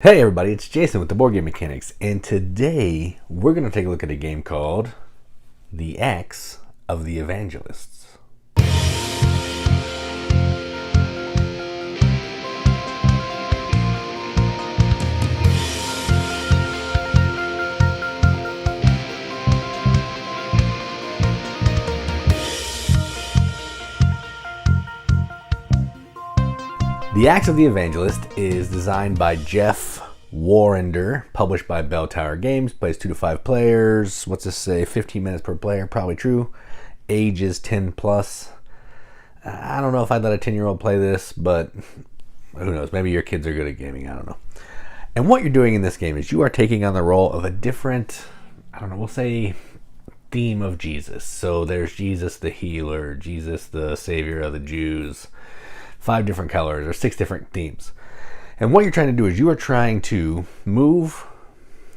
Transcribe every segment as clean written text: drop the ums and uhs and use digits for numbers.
Hey everybody, it's Jason with the Boardgame Mechanics, and today we're going to take a look at a game called The Acts of the Evangelists. The Acts of the Evangelist is designed by Jeff Warrender, published by Bell Tower Games, plays 2 to 5 players. What's this say? 15 minutes per player, probably true. Age is 10 plus. I don't know if I'd let a 10-year-old play this, but who knows? Maybe your kids are good at gaming. I don't know. And what you're doing in this game is you are taking on the role of a different, we'll say theme of Jesus. So there's Jesus the healer, Jesus the savior of the Jews, 5 different colors or 6 different themes. And what you're trying to do is you are trying to move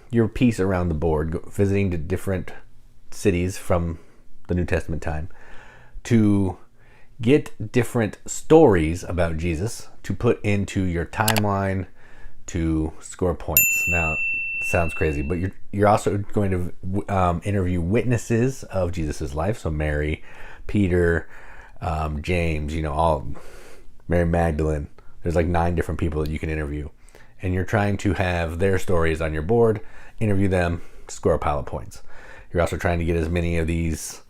your piece around the board, visiting the different cities from the New Testament time, to get different stories about Jesus to put into your timeline to score points. Now, it sounds crazy, but you're also going to interview witnesses of Jesus's life. So Mary, Peter, James, all Mary Magdalene. There's like 9 different people that you can interview. And you're trying to have their stories on your board, interview them, score a pile of points. You're also trying to get as many of these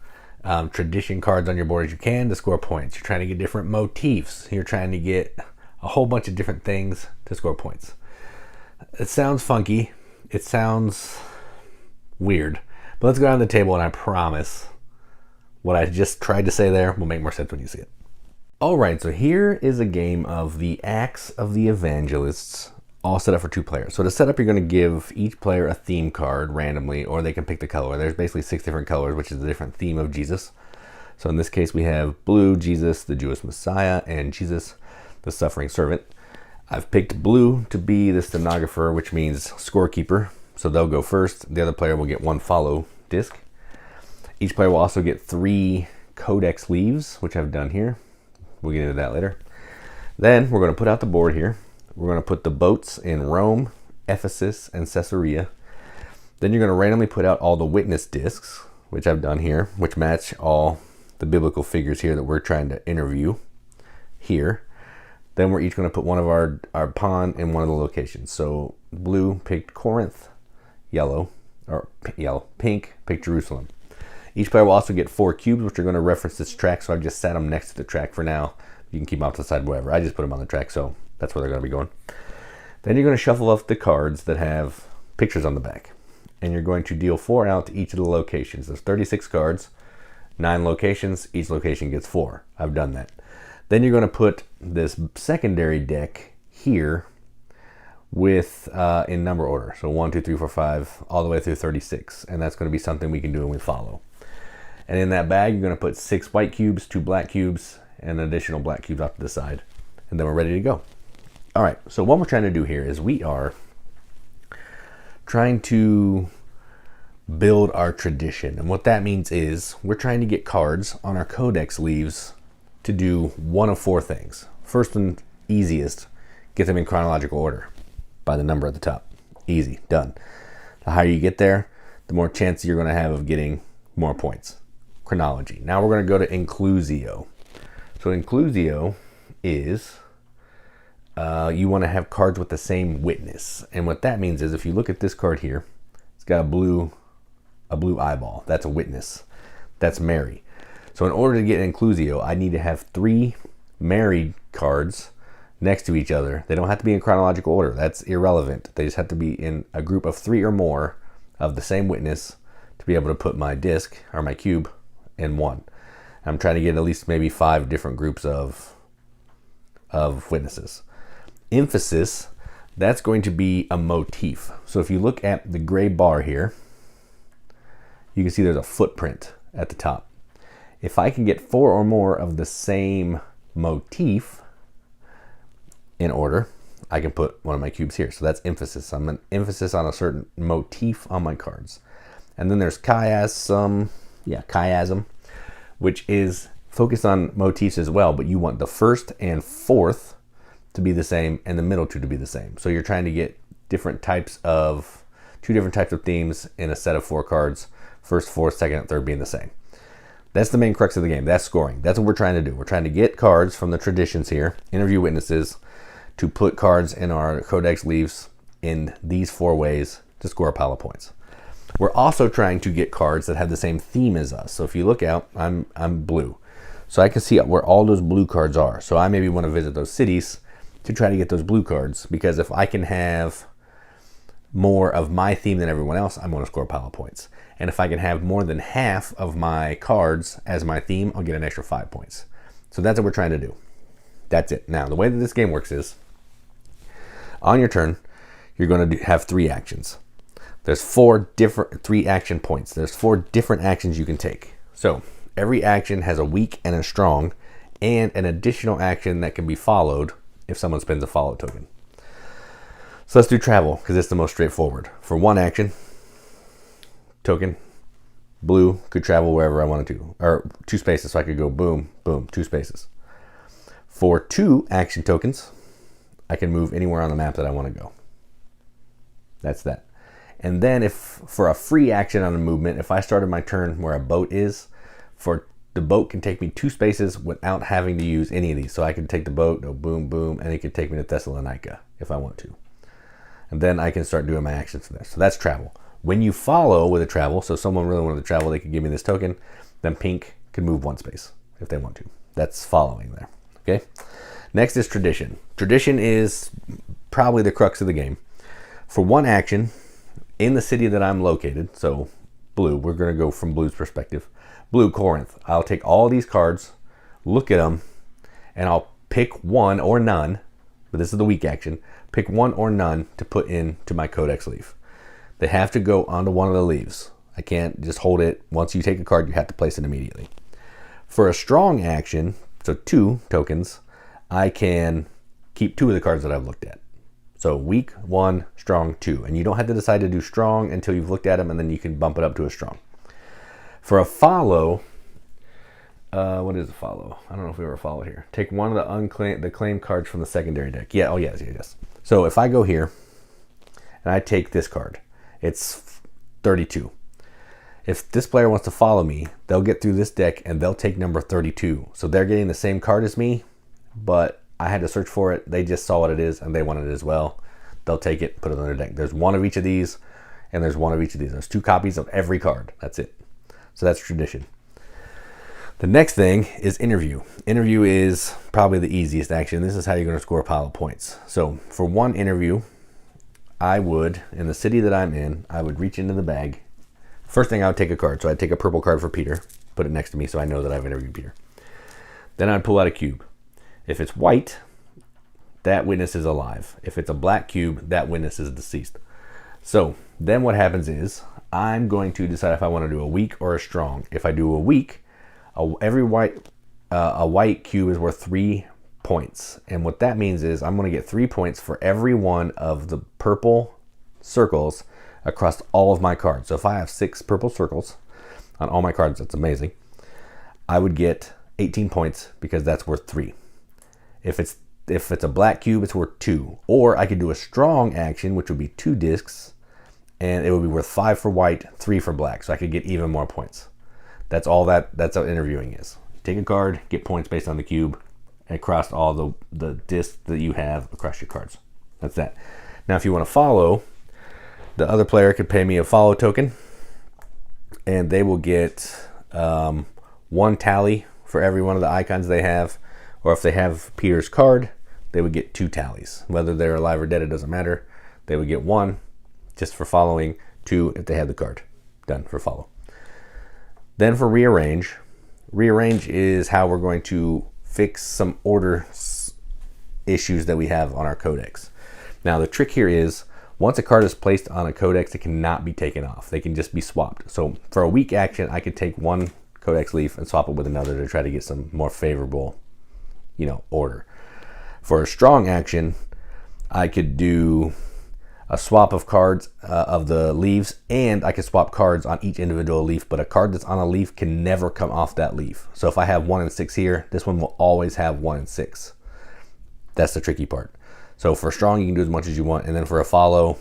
tradition cards on your board as you can to score points. You're trying to get different motifs. You're trying to get a whole bunch of different things to score points. It sounds funky. It sounds weird. But let's go down to the table, and I promise what I just tried to say there will make more sense when you see it. Alright, so here is a game of the Acts of the Evangelists, all set up for 2 players. So to set up, you're going to give each player a theme card randomly, or they can pick the color. There's basically 6 different colors, which is a different theme of Jesus. So in this case, we have blue, Jesus, the Jewish Messiah, and Jesus, the suffering servant. I've picked blue to be the stenographer, which means scorekeeper. So they'll go first. The other player will get 1 follow disc. Each player will also get 3 codex leaves, which I've done here. We'll get into that later. Then we're going to put out the board here. We're going to put the boats in Rome, Ephesus, and Caesarea. Then you're going to randomly put out all the witness discs, which I've done here, which match all the biblical figures here that we're trying to interview here. Then we're each going to put one of our pawn in one of the locations. So blue picked Corinth, pink picked Jerusalem. Each player will also get 4 cubes, which are going to reference this track, so I've just sat them next to the track for now. You can keep them off to the side, whatever. I just put them on the track, so that's where they're going to be going. Then you're going to shuffle off the cards that have pictures on the back. And you're going to deal 4 out to each of the locations. There's 36 cards, 9 locations. Each location gets 4. I've done that. Then you're going to put this secondary deck here with in number order. So 1, 2, 3, 4, 5, all the way through 36. And that's going to be something we can do when we follow. And in that bag, you're going to put 6 white cubes, 2 black cubes, and additional black cubes off to the side. And then we're ready to go. All right, so what we're trying to do here is we are trying to build our tradition. And what that means is we're trying to get cards on our codex leaves to do one of 4 things. First and easiest, get them in chronological order by the number at the top. Easy, done. The higher you get there, the more chance you're going to have of getting more points. Chronology. Now we're going to go to inclusio. So inclusio is you want to have cards with the same witness. And what that means is if you look at this card here, it's got a blue eyeball. That's a witness. That's Mary. So in order to get inclusio, I need to have 3 married cards next to each other. They don't have to be in chronological order. That's irrelevant. They just have to be in a group of 3 or more of the same witness to be able to put my disc or my cube in one. I'm trying to get at least maybe 5 different groups of witnesses. Emphasis, that's going to be a motif. So if you look at the gray bar here, you can see there's a footprint at the top. If I can get 4 or more of the same motif in order, I can put one of my cubes here. So that's emphasis. I'm an emphasis on a certain motif on my cards. And then there's chiasm, which is focused on motifs as well, but you want the first and fourth to be the same and the middle 2 to be the same. So you're trying to get different types of themes in a set of 4 cards. First, fourth, second, and third being the same. That's the main crux of the game. That's scoring. That's what we're trying to do. We're trying to get cards from the traditions here, interview witnesses, to put cards in our codex leaves in these 4 ways to score a pile of points. We're also trying to get cards that have the same theme as us. So if you look out, I'm blue. So I can see where all those blue cards are. So I maybe want to visit those cities to try to get those blue cards, because if I can have more of my theme than everyone else, I'm going to score a pile of points. And if I can have more than half of my cards as my theme, I'll get an extra 5 points. So that's what we're trying to do. That's it. Now, the way that this game works is, on your turn, you're going to have 3 actions. There's 3 action points. There's 4 different actions you can take. So every action has a weak and a strong, and an additional action that can be followed if someone spends a follow token. So let's do travel, because it's the most straightforward. For 1 action token, blue could travel wherever I wanted to, or 2 spaces, so I could go boom, boom, 2 spaces. For 2 action tokens, I can move anywhere on the map that I want to go. That's that. And then if for a free action on a movement, if I started my turn where a boat is, the boat can take me 2 spaces without having to use any of these. So I can take the boat, go boom, boom, and it could take me to Thessalonica if I want to. And then I can start doing my actions from there. So that's travel. When you follow with a travel, so someone really wanted to travel, they could give me this token, then pink can move 1 space if they want to. That's following there, okay? Next is tradition. Tradition is probably the crux of the game. For 1 action, in the city that I'm located, so blue, we're going to go from blue's perspective. Blue, Corinth. I'll take all these cards, look at them, and I'll pick 1 or none, but this is the weak action, pick 1 or none to put into my codex leaf. They have to go onto one of the leaves. I can't just hold it. Once you take a card, you have to place it immediately. For a strong action, so 2 tokens, I can keep 2 of the cards that I've looked at. So weak 1, strong 2. And you don't have to decide to do strong until you've looked at them, and then you can bump it up to a strong. For a follow, what is a follow? I don't know if we ever follow here. Take 1 of the claimed cards from the secondary deck. Yeah, oh yes. So if I go here and I take this card, it's 32. If this player wants to follow me, they'll get through this deck and they'll take number 32. So they're getting the same card as me, but I had to search for it. They just saw what it is and they want it as well. They'll take it, put it on their deck. There's 1 of each of these, and there's 1 of each of these. There's 2 copies of every card. That's it. So that's tradition. The next thing is interview. Interview is probably the easiest action. This is how you're going to score a pile of points. So for 1 interview, I would, in the city that I'm in, I would reach into the bag. First thing, I would take a card. So I'd take a purple card for Peter, put it next to me so I know that I've interviewed Peter. Then I'd pull out a cube. If it's white, that witness is alive. If it's a black cube, that witness is deceased. So then what happens is I'm going to decide if I want to do a weak or a strong. If I do a weak, a white cube is worth 3 points. And what that means is I'm going to get 3 points for every one of the purple circles across all of my cards. So if I have 6 purple circles on all my cards, that's amazing. I would get 18 points because that's worth 3. If it's a black cube, it's worth 2. Or I could do a strong action, which would be 2 discs, and it would be worth 5 for white, 3 for black. So I could get even more points. That's how interviewing is. Take a card, get points based on the cube, across all the discs that you have across your cards. That's that. Now, if you want to follow, the other player could pay me a follow token, and they will get 1 tally for every one of the icons they have. Or if they have Peter's card, they would get 2 tallies. Whether they're alive or dead, it doesn't matter. They would get 1 just for following, 2 if they had the card. Done for follow. Then for rearrange. Rearrange is how we're going to fix some order issues that we have on our codex. Now the trick here is, once a card is placed on a codex, it cannot be taken off. They can just be swapped. So for a weak action, I could take 1 codex leaf and swap it with another to try to get some more favorable order. For a strong action, I could do a swap of cards of the leaves, and I could swap cards on each individual leaf, but a card that's on a leaf can never come off that leaf. So if I have 1 and 6 here, this one will always have 1 and 6. That's the tricky part. So for strong, you can do as much as you want. And then for a follow,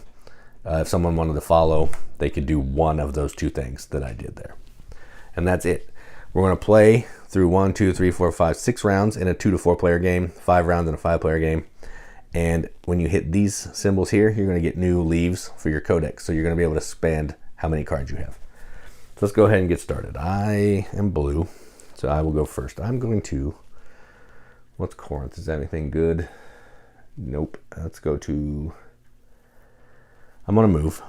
if someone wanted to follow, they could do one of those two things that I did there. And that's it. We're going to play through 1, 2, 3, 4, 5, 6 rounds in a 2 to 4 player game, 5 rounds in a 5 player game. And when you hit these symbols here, you're going to get new leaves for your codex. So you're going to be able to spend how many cards you have. So let's go ahead and get started. I am blue, so I will go first. I'm going to, what's Corinth? Is that anything good? Nope. Let's go to, I'm going to move.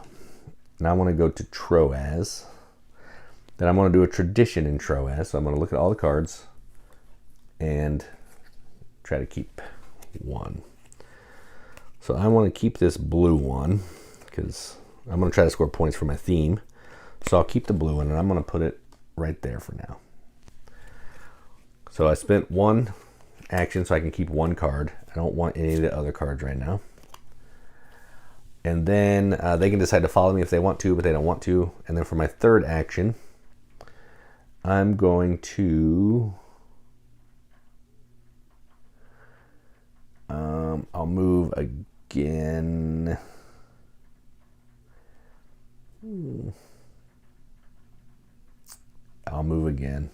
Now I want to go to Troas. Then I'm going to do a tradition in Troas. So I'm going to look at all the cards and try to keep one. So I want to keep this blue one because I'm going to try to score points for my theme. So I'll keep the blue one and I'm going to put it right there for now. So I spent one action so I can keep one card. I don't want any of the other cards right now. And then they can decide to follow me if they want to, but they don't want to. And then for my third action, I'm going to, I'll move again. I'll move again.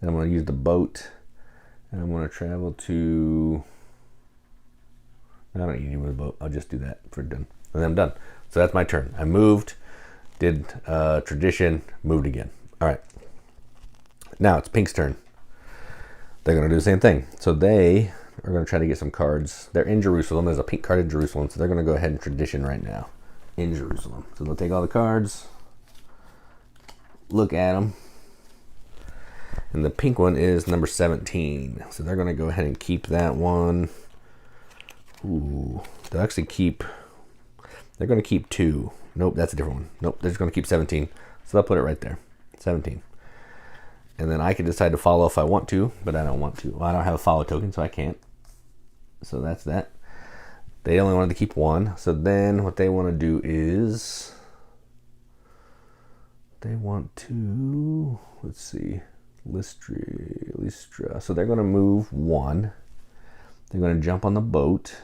Then I'm going to use the boat, and I'm going to travel to, I don't need to use the boat. I'll just do that for done. And then I'm done. So that's my turn. I moved, did tradition, moved again. All right. Now it's Pink's turn. They're going to do the same thing. So they are going to try to get some cards. They're in Jerusalem. There's a pink card in Jerusalem. So they're going to go ahead and tradition right now in Jerusalem. So they'll take all the cards, look at them. And the pink one is number 17. So they're going to go ahead and keep that one. Ooh, they'll actually keep, they're going to keep 2. Nope, that's a different one. Nope, they're just going to keep 17. So they'll put it right there, 17. And then I can decide to follow if I want to, but I don't want to. Well, I don't have a follow token, so I can't. So that's that. They only wanted to keep 1. So then what they want to do is they want to, let's see, Lystra. So they're going to move 1. They're going to jump on the boat.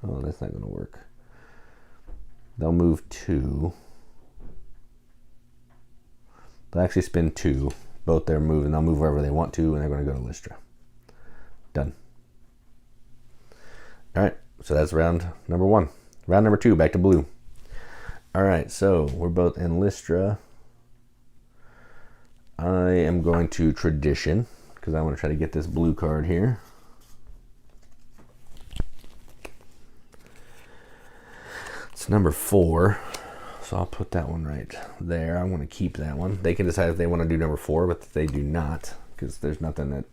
Oh, that's not going to work. They'll move 2. They'll actually spin 2. Both they're moving. They'll move wherever they want to, and they're going to go to Lystra. Done. All right, so that's round number 1. Round number 2, back to blue. All right, so we're both in Lystra. I am going to tradition because I want to try to get this blue card here. It's number 4. So I'll put that one right there. I want to keep that one. They can decide if they want to do number 4, but they do not because there's nothing that.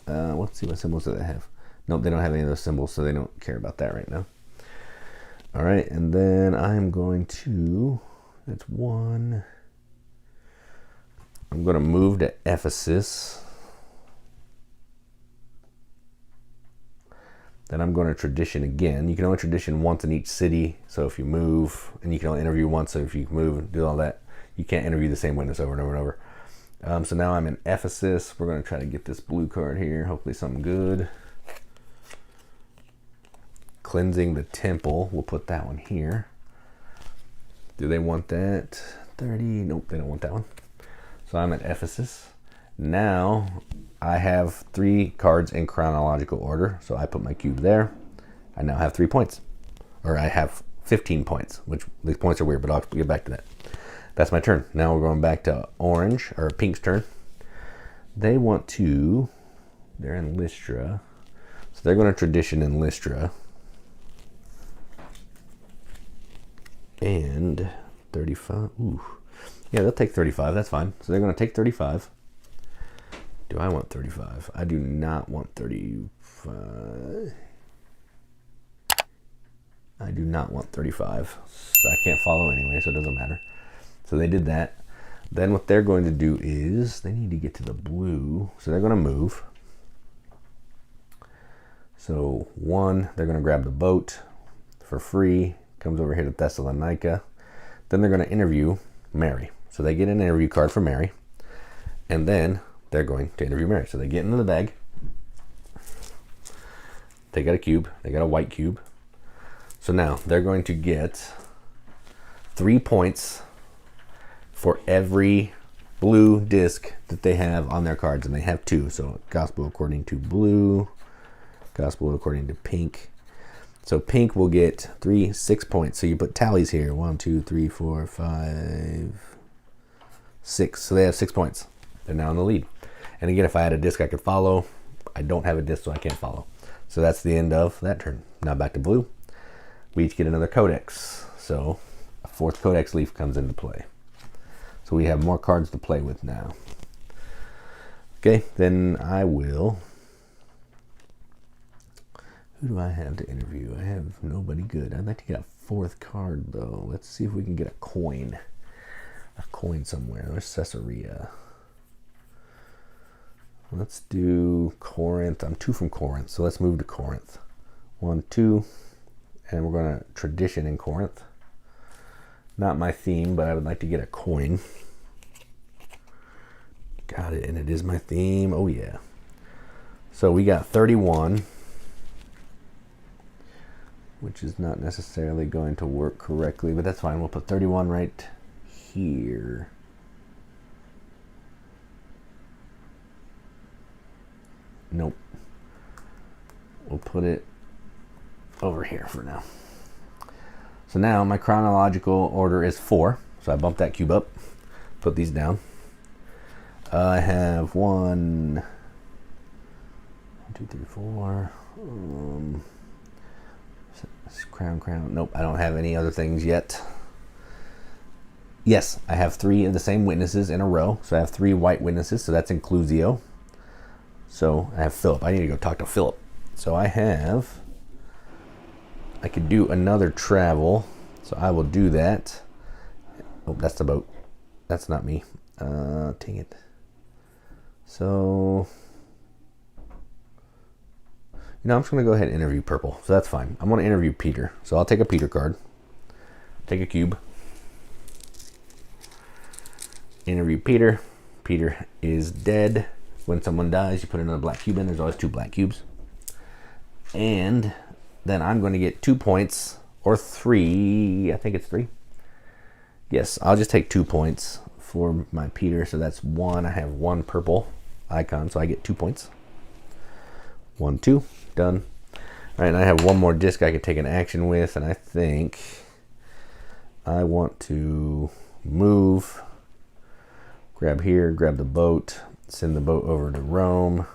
Let's see what symbols do they have. Nope, they don't have any of those symbols, so they don't care about that right now. All right, and then I'm going to. That's 1. I'm going to move to Ephesus. Then I'm going to tradition again. You can only tradition once in each city. So if you move, and you can only interview once. So if you move and do all that, you can't interview the same witness over and over and over. So now I'm in Ephesus. We're going to try to get this blue card here. Hopefully something good. Cleansing the temple. We'll put that one here. Do they want that? 30. Nope, they don't want that one. So I'm at Ephesus. Now I have 3 cards in chronological order. So I put my cube there. I now have 3 points. Or I have 15 points, which these points are weird, but I'll get back to that. That's my turn. Now we're going back to orange, or Pink's turn. They want to, they're in Lystra. So they're going to tradition in Lystra. And 35. Ooh. Yeah, they'll take 35. That's fine. So they're going to take 35. Do I want 35? I do not want 35. I do not want 35. So I can't follow anyway, so it doesn't matter. So they did that. Then what they're going to do is they need to get to the blue. So they're going to move. So 1, they're going to grab the boat for free. Comes over here to Thessalonica. Then they're going to interview Mary. So they get an interview card for Mary. And then they're going to interview Mary. So they get into the bag. They got a cube. They got a white cube. So now they're going to get 3 points for every blue disc that they have on their cards, and they have 2. So gospel according to blue, gospel according to pink. So pink will get 6 points. So you put tallies here: 1, 2, 3, 4, 5, 6. So they have 6 points. They're now in the lead. And again, if I had a disc I could follow, I don't have a disc, so I can't follow. So that's the end of that turn. Now back to blue. We each get another codex. So a 4th codex leaf comes into play. So we have more cards to play with now. Okay, then I will... Who do I have to interview? I have nobody good. I'd like to get a 4th card, though. Let's see if we can get a coin. A coin somewhere. There's Caesarea. Let's do Corinth. I'm 2 from Corinth, so let's move to Corinth. 1, 2, and we're going to tradition in Corinth. Not my theme, but I would like to get a coin. Got it, and it is my theme. Oh, yeah. So we got 31, which is not necessarily going to work correctly, but that's fine. We'll put 31 right here. Nope. We'll put it over here for now. So now my chronological order is 4. So I bump that cube up, put these down. I have 1, 2, 3, 4. Crown. Nope, I don't have any other things yet. Yes, I have 3 of the same witnesses in a row. So I have 3 white witnesses, so that's inclusio. So I have Philip. I need to go talk to Philip. So I could do another travel. So I will do that. Oh, that's the boat. That's not me. Dang it. So, I'm just going to go ahead and interview purple. So that's fine. I'm going to interview Peter. So I'll take a Peter card. Take a cube. Interview Peter. Peter is dead. When someone dies, you put another black cube in. There's always 2 black cubes. And then I'm going to get 2 points, or 3. I think it's 3. Yes, I'll just take 2 points for my Peter. So that's 1. I have 1 purple icon, so I get 2 points. 1, 2. Done. All right, and I have 1 more disc I could take an action with, and I think I want to move. Grab here, grab the boat. Send the boat over to Rome.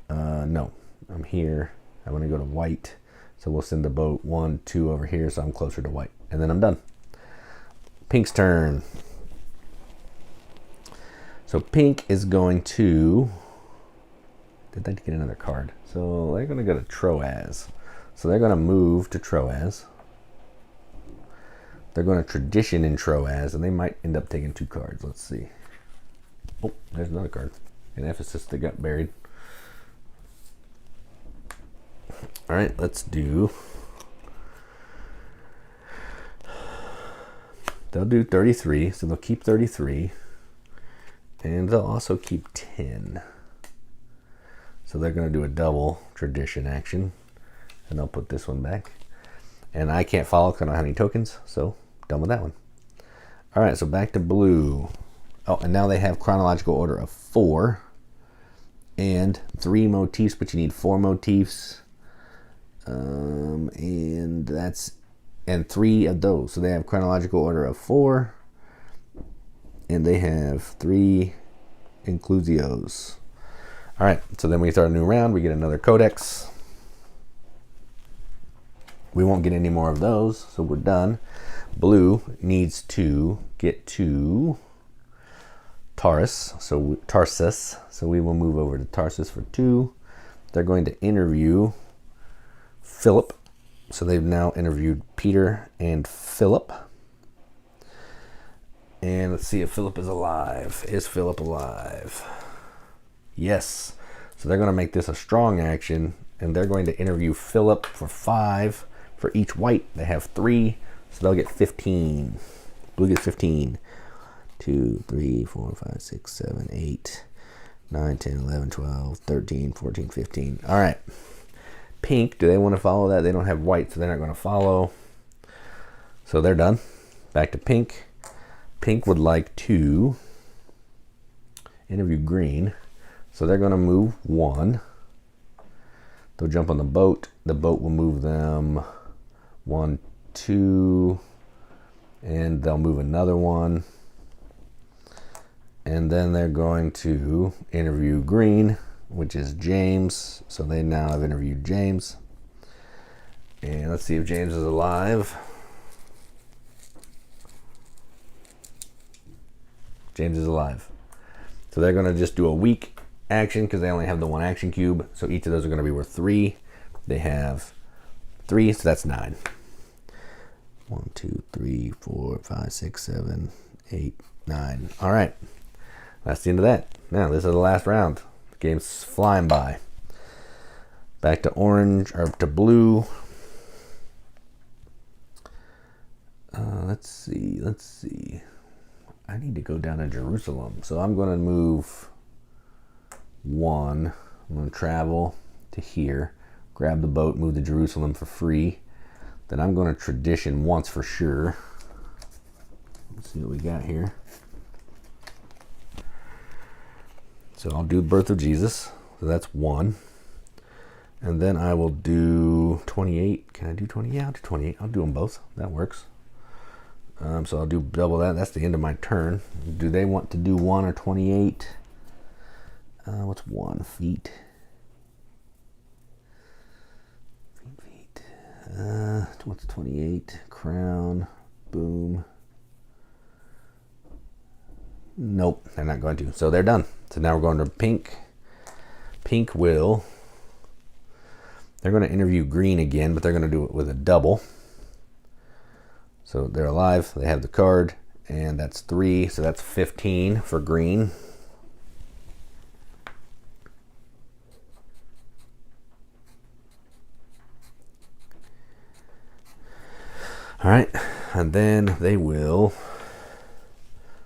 No, I'm here. I want to go to white. So we'll send the boat 1, 2 over here, so I'm closer to white. And then I'm done. Pink's turn. So pink is going to... I'd like to get another card. So they're going to go to Troas. So they're going to move to Troas. They're going to tradition in Troas, and they might end up taking 2 cards. Let's see. Oh, there's another card. In Ephesus, they got buried. All right, let's do... They'll do 33, so they'll keep 33. And they'll also keep 10. So they're going to do a double tradition action. And they'll put this one back. And I can't follow because I don't have any tokens, so done with that one. All right, so back to blue. Oh, and now they have chronological order of 4 and 3 motifs, but you need 4 motifs. And 3 of those. So they have chronological order of 4, and they have 3 inclusios. All right, so then we start a new round. We get another codex. We won't get any more of those, so we're done. Blue needs to get to Tarsus, so we will move over to Tarsus for 2. They're going to interview Philip. So they've now interviewed Peter and Philip. And let's see if Philip is alive. Is Philip alive? Yes. So they're going to make this a strong action, and they're going to interview Philip for 5 for each white. They have 3, so they'll get 15. Blue gets 15. 2, 3, 4, 5, 6, 7, 8, 9, 10, 11, 12, 13, 14, 15. All right. Pink, do they want to follow that? They don't have white, so they're not going to follow. So they're done. Back to pink. Pink would like to interview green. So they're going to move 1. They'll jump on the boat. The boat will move them 1, 2, and they'll move another 1. And then they're going to interview green, which is James. So they now have interviewed James. And let's see if James is alive. James is alive. So they're going to just do a weak action because they only have the 1 action cube. So each of those are going to be worth 3. They have 3, so that's 9. 1, 2, 3, 4, 5, 6, 7, 8, 9. All right. That's the end of that. Now, this is the last round. The game's flying by. Back to orange, or to blue. Let's see. I need to go down to Jerusalem. So I'm going to move 1. I'm going to travel to here. Grab the boat, move to Jerusalem for free. Then I'm going to tradition once for sure. Let's see what we got here. So I'll do the birth of Jesus. So that's 1. And then I will do 28. Can I do 20? Yeah, I'll do 28. I'll do them both. That works. So I'll do double that. That's the end of my turn. Do they want to do 1 or 28? What's 1? Feet. Feet. What's 28? Crown. Boom. Nope, they're not going to. So they're done. So now we're going to pink. Pink will. They're going to interview green again, but they're going to do it with a double. So they're alive. They have the card, and that's 3. So that's 15 for green. All right, and then they will.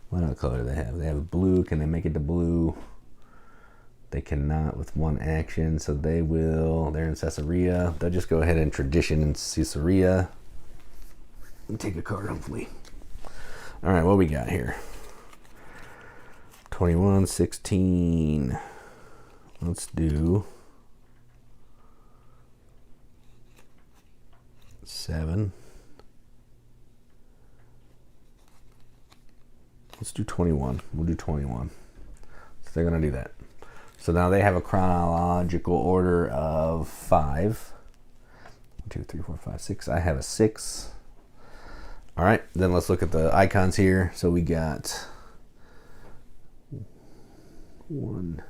What other color do they have? They have blue. Can they make it to blue? They cannot with 1 action, so they will. They're in Caesarea. They'll just go ahead and tradition in Caesarea. Let me take a card, hopefully. All right, what we got here? 21, 16. Let's do 7. Let's do 21. We'll do 21. So they're going to do that. So now they have a chronological order of 5. 1, 2, 3, 4, 5, 6. I have a 6. All right, then let's look at the icons here. So we got 1,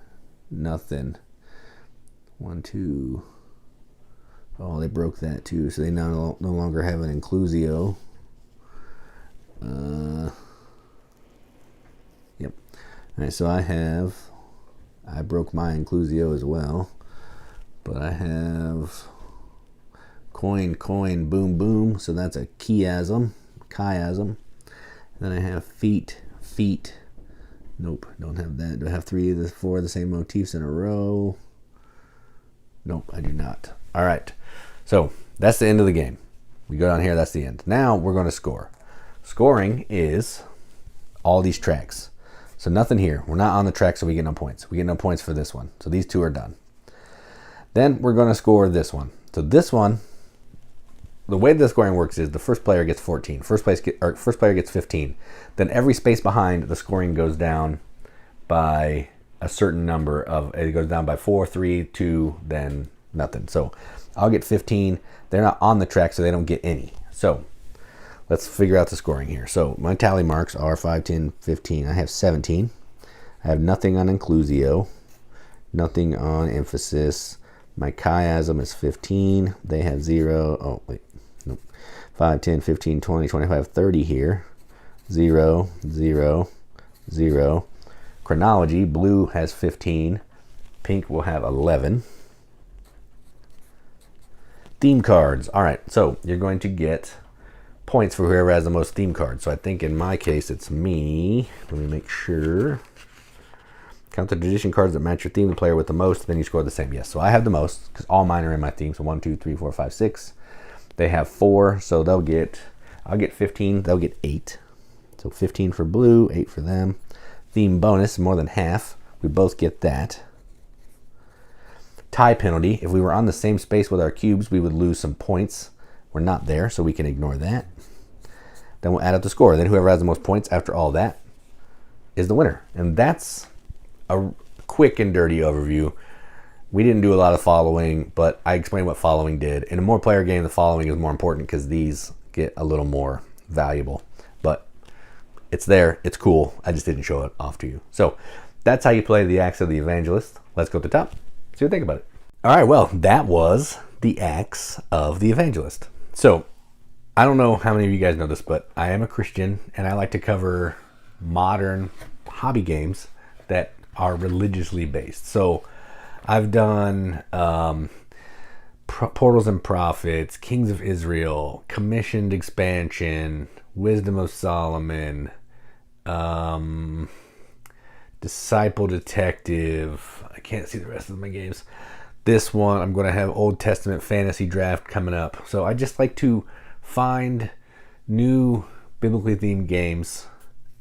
nothing. 1, 2. Oh, they broke that too. So they now no longer have an inclusio. Yep. All right, so I broke my inclusio as well. But I have coin, boom, boom. So that's a chiasm. And then I have feet. Nope, don't have that. Do I have 3 of the 4 of the same motifs in a row? Nope, I do not. All right, so that's the end of the game. We go down here, that's the end. Now we're going to score. Scoring is all these tracks. So nothing here. We're not on the track, so we get no points. We get no points for this one. So these 2 are done. Then we're going to score this one. So this one, the way the scoring works is the first player gets 14. First player gets 15. Then every space behind, the scoring goes down by a certain number of. It goes down by 4, 3, 2, then nothing. So I'll get 15. They're not on the track, so they don't get any. So let's figure out the scoring here. So my tally marks are 5, 10, 15. I have 17. I have nothing on inclusio, nothing on emphasis. My chiasm is 15. They have 0. Oh, wait. Nope. 5, 10, 15, 20, 25, 30 here. 0, 0, 0. Chronology, blue has 15. Pink will have 11. Theme cards. All right, so you're going to get points for whoever has the most theme cards. So I think in my case, it's me. Let me make sure. Count the tradition cards that match your theme, the player with the most, then you score the same. Yes, so I have the most because all mine are in my theme. So 1, 2, 3, 4, 5, 6. They have 4, so I'll get 15. They'll get 8. So 15 for blue, 8 for them. Theme bonus, more than half. We both get that. Tie penalty. If we were on the same space with our cubes, we would lose some points. We're not there, so we can ignore that. Then we'll add up the score. Then whoever has the most points after all that is the winner. And that's a quick and dirty overview. We didn't do a lot of following, but I explained what following did. In a more player game, the following is more important because these get a little more valuable. But it's there. It's cool. I just didn't show it off to you. So that's how you play the Acts of the Evangelist. Let's go to the top. See what you think about it. All right, well, that was the Acts of the Evangelist. So I don't know how many of you guys know this, but I am a Christian, and I like to cover modern hobby games that are religiously based. So I've done Portals and Prophets, Kings of Israel, Commissioned Expansion, Wisdom of Solomon, Disciple Detective. I can't see the rest of my games. This one, I'm going to have Old Testament Fantasy Draft coming up. So I just like to find new biblically themed games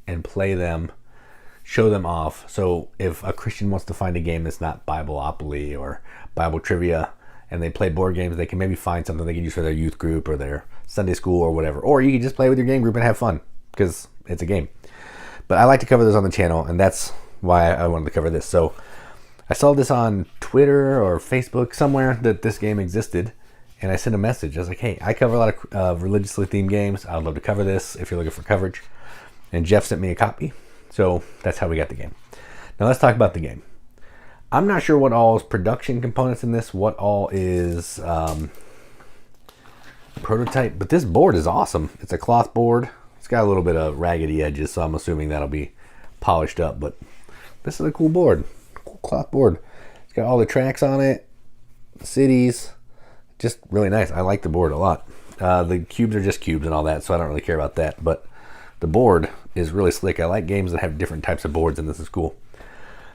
and play them, show them off. So if a Christian wants to find a game that's not Bibleopoly or Bible Trivia, and they play board games, they can maybe find something they can use for their youth group or their Sunday school or whatever. Or you can just play with your game group and have fun because it's a game. But I like to cover this on the channel, and that's why I wanted to cover this. So I saw this on Twitter or Facebook somewhere that this game existed, and I sent a message. I was like, hey, I cover a lot of religiously themed games. I'd love to cover this if you're looking for coverage. And Jeff sent me a copy. So that's how we got the game. Now let's talk about the game. I'm not sure what all is production components in this, what all is prototype, but this board is awesome. It's a cloth board. It's got a little bit of raggedy edges, so I'm assuming that'll be polished up, but this is a cool board. Cool cloth board. It's got all the tracks on it, the cities. Just really nice. I like the board a lot. The cubes are just cubes and all that, so I don't really care about that, but the board is really slick. I like games that have different types of boards, and this is cool.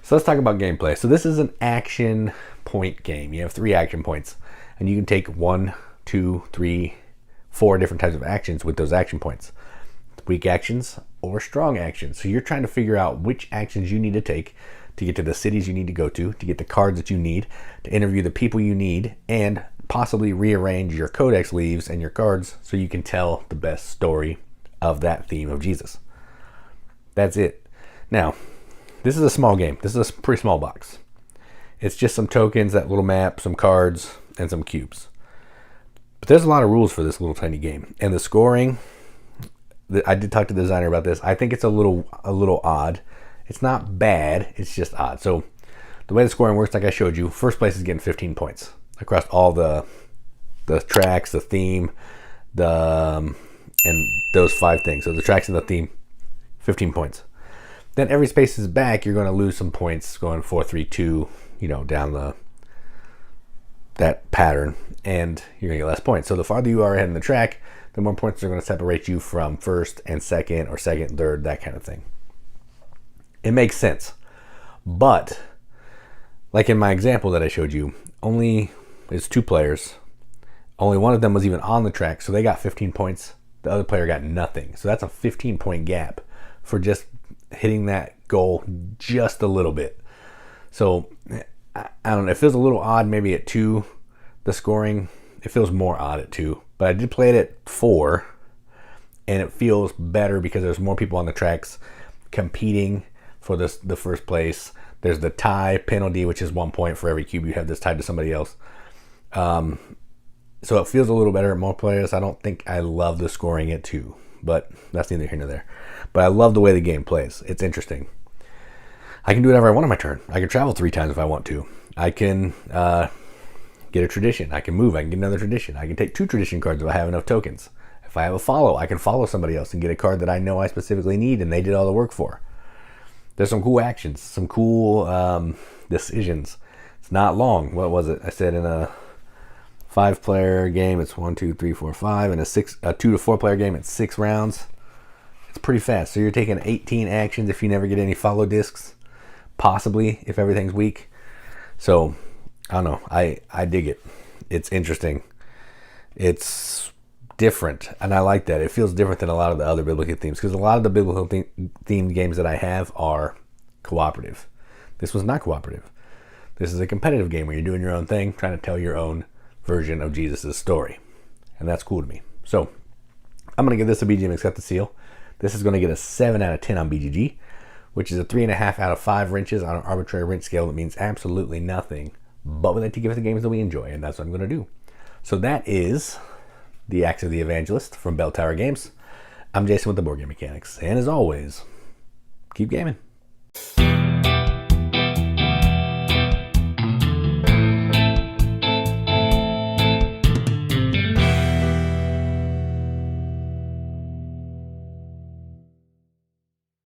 So let's talk about gameplay. So this is an action point game. You have 3 action points, and you can take 1, 2, 3, 4 different types of actions with those action points. Weak actions or strong actions. So you're trying to figure out which actions you need to take to get to the cities you need to go to get the cards that you need, to interview the people you need, and possibly rearrange your codex leaves and your cards so you can tell the best story of that theme of Jesus. That's it. Now, this is a small game. This is a pretty small box. It's just some tokens, that little map, some cards, and some cubes. But there's a lot of rules for this little tiny game. And the scoring, I did talk to the designer about this. I think it's a little odd. It's not bad. It's just odd. So the way the scoring works, like I showed you, first place is getting 15 points across all the tracks, the theme, and those 5 things. So the tracks and the theme, 15 points. Then every space is back, you're going to lose some points going 4, 3, 2, down that pattern, and you're going to get less points. So the farther you are ahead in the track, the more points are going to separate you from first and second, or second, third, that kind of thing. It makes sense. But like in my example that I showed you, it's 2 players. Only one of them was even on the track, so they got 15 points. The other player got nothing. So that's a 15-point gap for just hitting that goal just a little bit. So I don't know. It feels a little odd maybe at 2. The scoring, it feels more odd at 2. But I did play it at 4, and it feels better because there's more people on the tracks competing for the first place. There's the tie penalty, which is 1 point for every cube you have that's tied to somebody else. So it feels a little better at more players. I don't think I love the scoring at 2, but that's neither here nor there. But I love the way the game plays. It's interesting. I can do whatever I want on my turn. I can travel 3 times if I want to. I can get a tradition. I can move. I can get another tradition. I can take 2 tradition cards if I have enough tokens. If I have a follow, I can follow somebody else and get a card that I know I specifically need and they did all the work for. There's some cool actions, some cool decisions. It's not long. What was it? I said in a 5-player game, it's 1, 2, 3, 4, 5. In a 2 to 4-player game, it's 6 rounds. It's pretty fast. So you're taking 18 actions if you never get any follow discs. possibly, if everything's weak. So, I don't know. I dig it. It's interesting. It's different, and I like that. It feels different than a lot of the other biblical themes, because a lot of the biblical themed games that I have are cooperative. This was not cooperative. This is a competitive game where you're doing your own thing, trying to tell your own version of Jesus' story. And that's cool to me. So, I'm going to give this a BGM Accept the Seal. This is going to get a 7 out of 10 on BGG, which is a 3.5 out of 5 wrenches on an arbitrary wrench scale that means absolutely nothing. But we like to give it the games that we enjoy, and that's what I'm going to do. So that is The Acts of the Evangelist from Bell Tower Games. I'm Jason with the Board Game Mechanics, and as always, keep gaming.